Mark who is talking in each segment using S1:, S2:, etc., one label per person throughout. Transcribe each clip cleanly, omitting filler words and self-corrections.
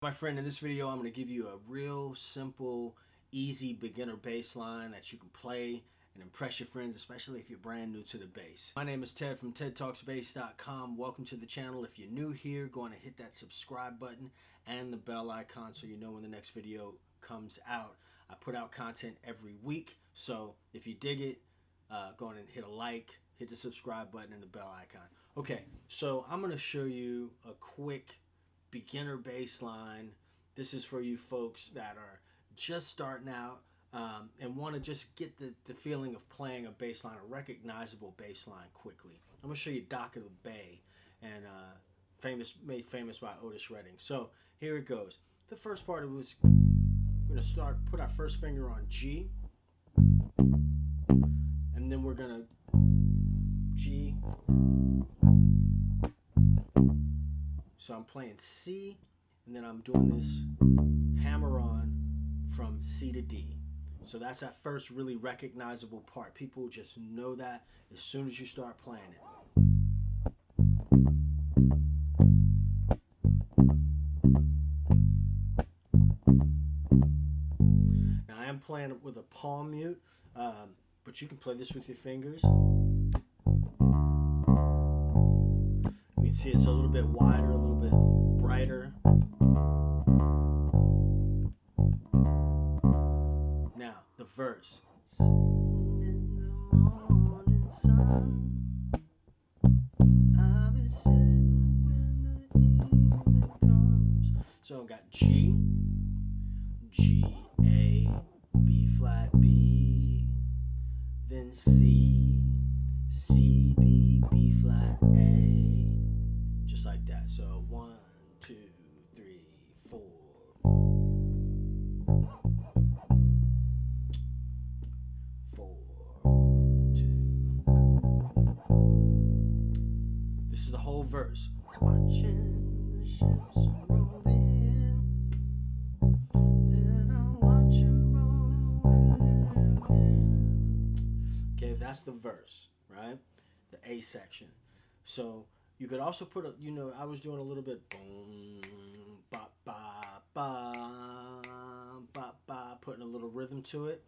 S1: My friend, in this video I'm going to give you a real simple, easy beginner bass line that you can play and impress your friends, especially if you're brand new to the bass. My name is Ted from TedTalksBass.com. Welcome to the channel. If you're new here, go on and hit that subscribe button and the bell icon so you know when the next video comes out. I put out content every week, so if you dig it, go on and hit a like, hit the subscribe button and the bell icon. Okay, so I'm going to show you a quick beginner bass line. This is for you folks that are just starting out and want to just get the feeling of playing a bass line, a recognizable bass line quickly. I'm going to show you Dock of the Bay, and made famous by Otis Redding. So here it goes. The first part was we're going to put our first finger on G, and then we're going to G. So I'm playing C, and then I'm doing this hammer on from C to D. So that's that first really recognizable part. People just know that as soon as you start playing it. Now I am playing it with a palm mute, but you can play this with your fingers. You can see it's a little bit wider, a little bit brighter. Now, the verse. Sitting in the morning sun, I'll be sitting when the evening comes. So I've got G, G, A, B flat, B, then C, C, B, B flat, A. Just like that. So 1, 2, 3, 4. 4, 2. This is the whole verse. Watching the ships roll in, then I'm watching roll away. Okay, that's the verse, right? The A section. So you could also put a, I was doing a little bit boom, ba, ba, ba, ba, ba, putting a little rhythm to it.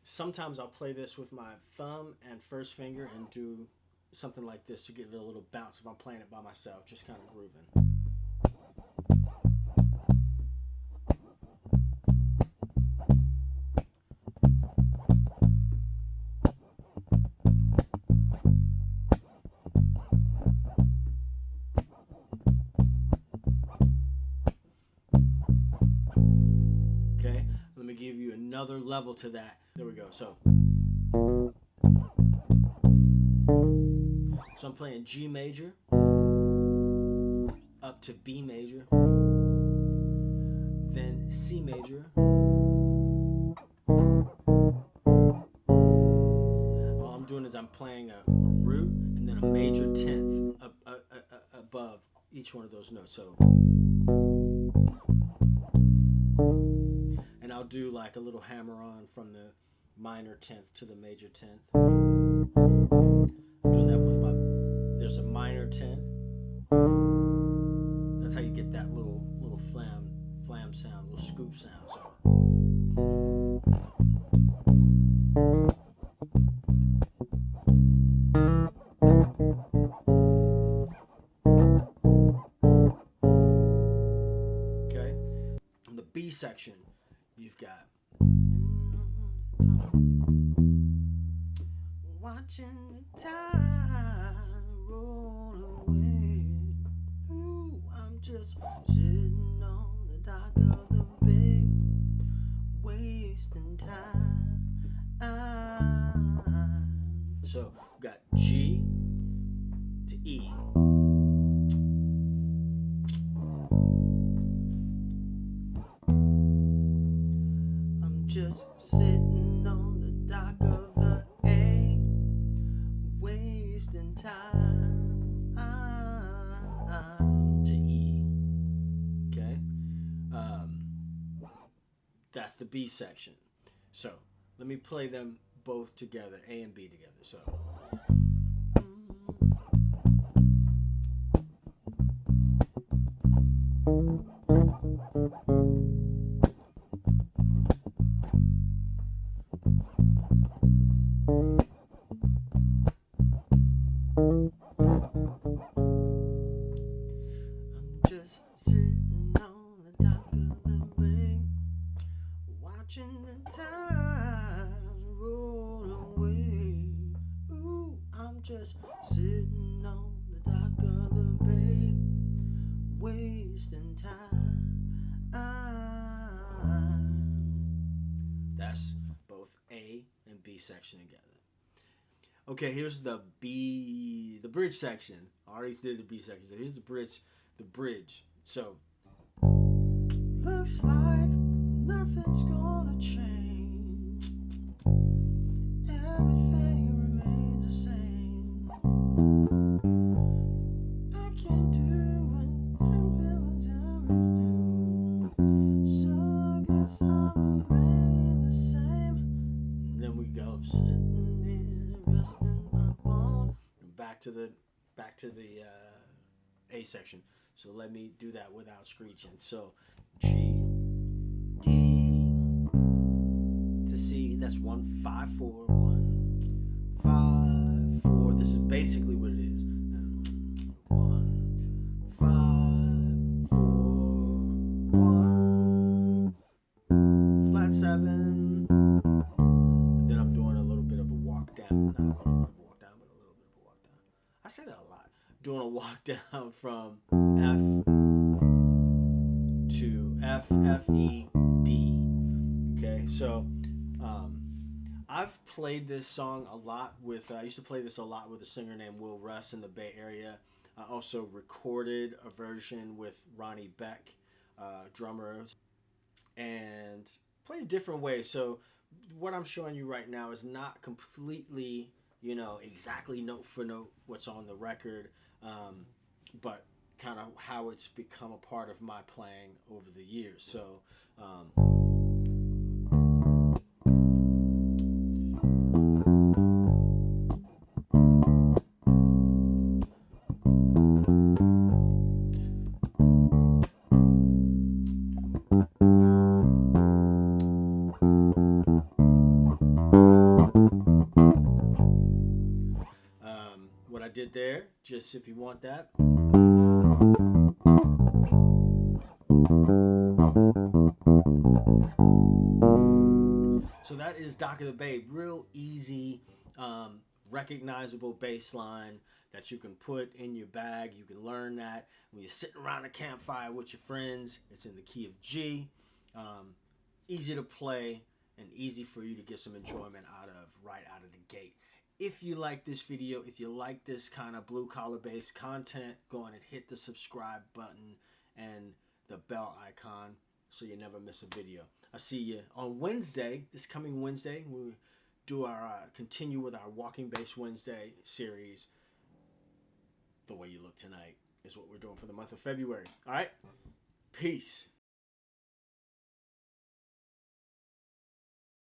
S1: Sometimes I'll play this with my thumb and first finger and do something like this to get it a little bounce if I'm playing it by myself, just kind of grooving. Let me give you another level to that. There we go. So I'm playing G major up to B major, then C major. All I'm doing is I'm playing a root and then a major 10th above each one of those notes. So. And I'll do like a little hammer on from the minor 10th to the major 10th. I'm doing that with there's a minor 10th. That's how you get that little flam sound, little scoop sound. So. Okay. In the B section, you've got watching the tide roll away. Ooh, I'm just sitting on the dock of the bay, wasting time. So we've got G to E. Just sitting on the dock of the A, wasting time to E. Okay, that's the B section. So let me play them both together, A and B together. So. sitting on the dock of the bay, watching the tides roll away. Ooh, I'm just sitting on the dock of the bay, wasting time. That's both A and B section together. Okay, here's the bridge section. I already did the B section, so here's the bridge. So, looks like nothing's gonna change. Everything remains the same. I can do what everyone's ever do. So I guess I'll remain the same. And then we go sitting here, resting my bones. And back to the A section. So let me do that without screeching. So G, D to C. That's 1 5 4 1 5 4. This is basically what it is. 1 5 4 1 flat 7. And then I'm doing a little bit of a walk down. Not a little bit of a walk down, but a little bit of a walk down. I say that a lot. Doing a walk down from F to F, F, E, D. Okay, so I've played this song a lot with, I used to play this a lot with a singer named Will Russ in the Bay Area. I also recorded a version with Ronnie Beck, drummer, and played a different way. So what I'm showing you right now is not completely, exactly note for note what's on the record. But kind of how it's become a part of my playing over the years. So, what I did there, just if you want that. So that is Dock of the Bay. Real easy, recognizable bass line that you can put in your bag. You can learn that when you're sitting around a campfire with your friends. It's in the key of G. Easy to play and easy for you to get some enjoyment right out of the gate. If you like this video, if you like this kind of blue-collar based content, go on and hit the subscribe button and the bell icon so you never miss a video. I'll see you on Wednesday, this coming Wednesday. We'll do continue with our Walking Bass Wednesday series. The Way You Look Tonight is what we're doing for the month of February. All right? Peace.